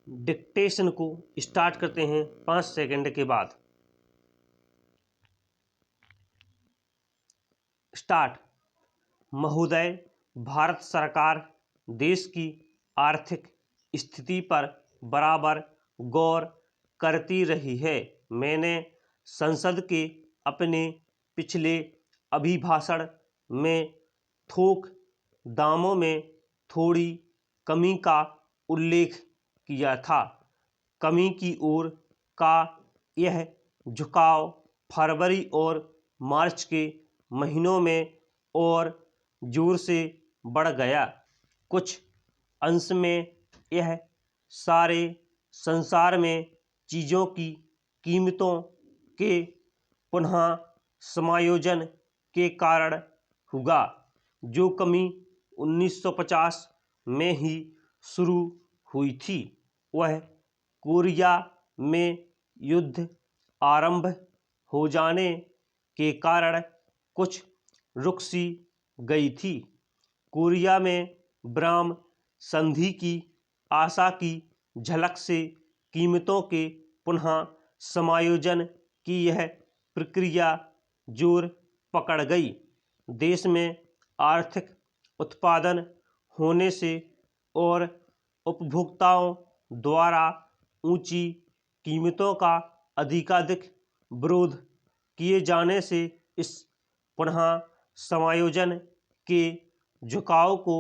Dictation को start करते हैं 5 सेकंड के बाद। स्टार्ट। महोदय, भारत सरकार देश की आर्थिक स्थिति पर बराबर गौर करती रही है। मैंने संसद के अपने पिछले अभिभाषण में थोक दामों में थोड़ी कमी का उल्लेख किया था। कमी की ओर का यह झुकाव फरवरी और मार्च के महीनों में और जोर से बढ़ गया। कुछ अंश में यह सारे संसार में चीज़ों की कीमतों के पुनः समायोजन के कारण हुआ, जो कमी 1950 में ही शुरू हुई थी। वह कोरिया में युद्ध आरंभ हो जाने के कारण कुछ रुक सी गई थी। कोरिया में ब्राह्म संधि की आशा की झलक से कीमतों के पुनः समायोजन की यह प्रक्रिया जोर पकड़ गई। देश में आर्थिक उत्पादन होने से और उपभोक्ताओं द्वारा ऊंची कीमतों का अधिकाधिक विरोध किए जाने से इस पुनः समायोजन के झुकाव को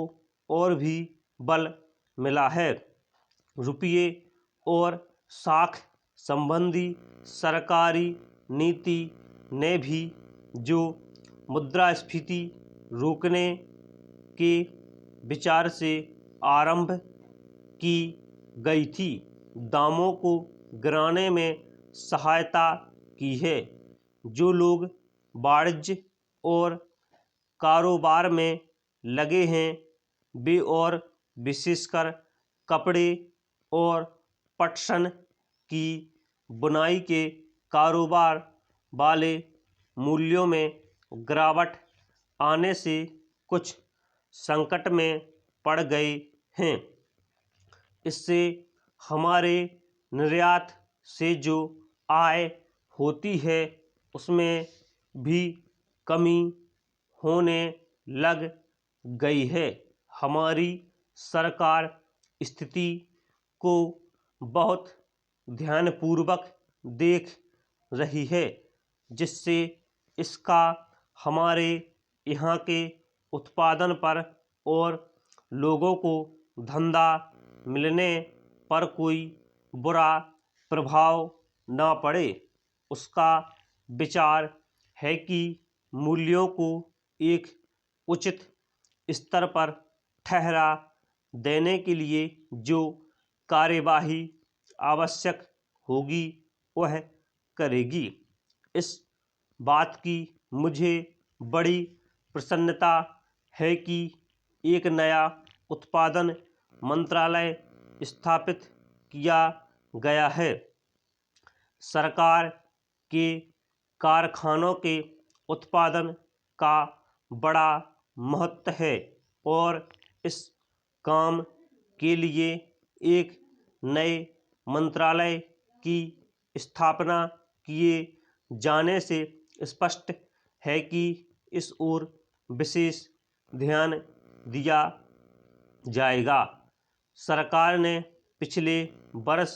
और भी बल मिला है। रुपये और साख संबंधी सरकारी नीति ने भी, जो मुद्रास्फीति रोकने के विचार से आरंभ की गई थी, दामों को गिराने में सहायता की है। जो लोग वाणिज्य और कारोबार में लगे हैं, वे और विशेषकर कपड़े और पटसन की बुनाई के कारोबार वाले मूल्यों में गिरावट आने से कुछ संकट में पड़ गए हैं। इससे हमारे निर्यात से जो आय होती है, उसमें भी कमी होने लग गई है। हमारी सरकार स्थिति को बहुत ध्यानपूर्वक देख रही है, जिससे इसका हमारे यहाँ के उत्पादन पर और लोगों को धंधा मिलने पर कोई बुरा प्रभाव न पड़े। उसका विचार है कि मूल्यों को एक उचित स्तर पर ठहरा देने के लिए जो कार्यवाही आवश्यक होगी, वह करेगी। इस बात की मुझे बड़ी प्रसन्नता है कि एक नया उत्पादन मंत्रालय स्थापित किया गया है। सरकार के कारखानों के उत्पादन का बड़ा महत्व है और इस काम के लिए एक नए मंत्रालय की स्थापना किए जाने से स्पष्ट है कि इस ओर विशेष ध्यान दिया जाएगा। सरकार ने पिछले वर्ष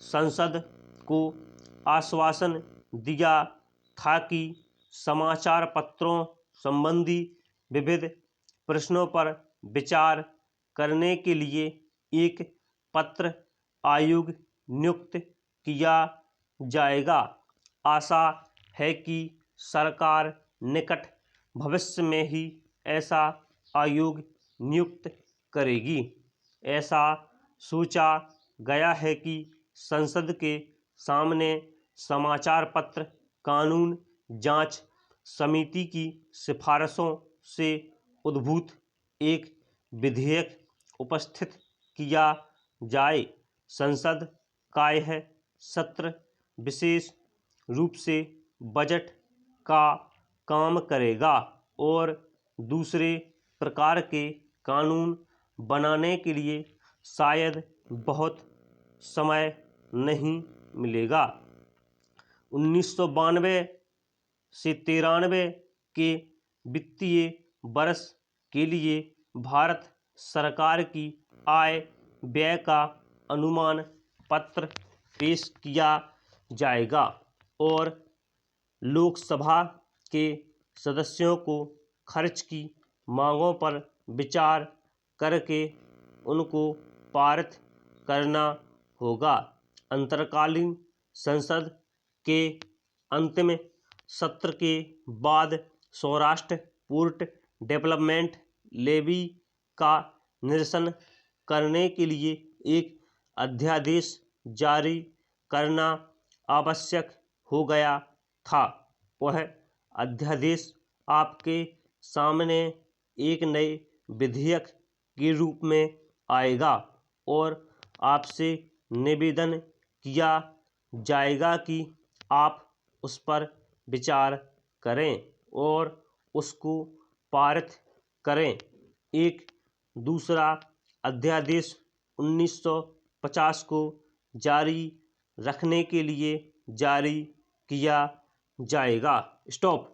संसद को आश्वासन दिया था कि समाचार पत्रों संबंधी विविध प्रश्नों पर विचार करने के लिए एक पत्र आयोग नियुक्त किया जाएगा। आशा है कि सरकार निकट भविष्य में ही ऐसा आयोग नियुक्त करेगी। ऐसा सोचा गया है कि संसद के सामने समाचार पत्र कानून जांच समिति की सिफारिशों से उद्भूत एक विधेयक उपस्थित किया जाए। संसद का यह सत्र विशेष रूप से बजट का काम करेगा और दूसरे प्रकार के कानून बनाने के लिए शायद बहुत समय नहीं मिलेगा। 1992 से 93 के वित्तीय वर्ष के लिए भारत सरकार की आय व्यय का अनुमान पत्र पेश किया जाएगा और लोकसभा के सदस्यों को खर्च की मांगों पर विचार करके उनको पारित करना होगा। अंतरकालीन संसद के अंतिम सत्र के बाद सौराष्ट्र पोर्ट डेवलपमेंट लेवी का निरसन करने के लिए एक अध्यादेश जारी करना आवश्यक हो गया था। वह अध्यादेश आपके सामने एक नए विधेयक के रूप में आएगा और आपसे निवेदन किया जाएगा कि आप उस पर विचार करें और उसको पारित करें। एक दूसरा अध्यादेश 1950 को जारी रखने के लिए जारी किया जाएगा। स्टॉप।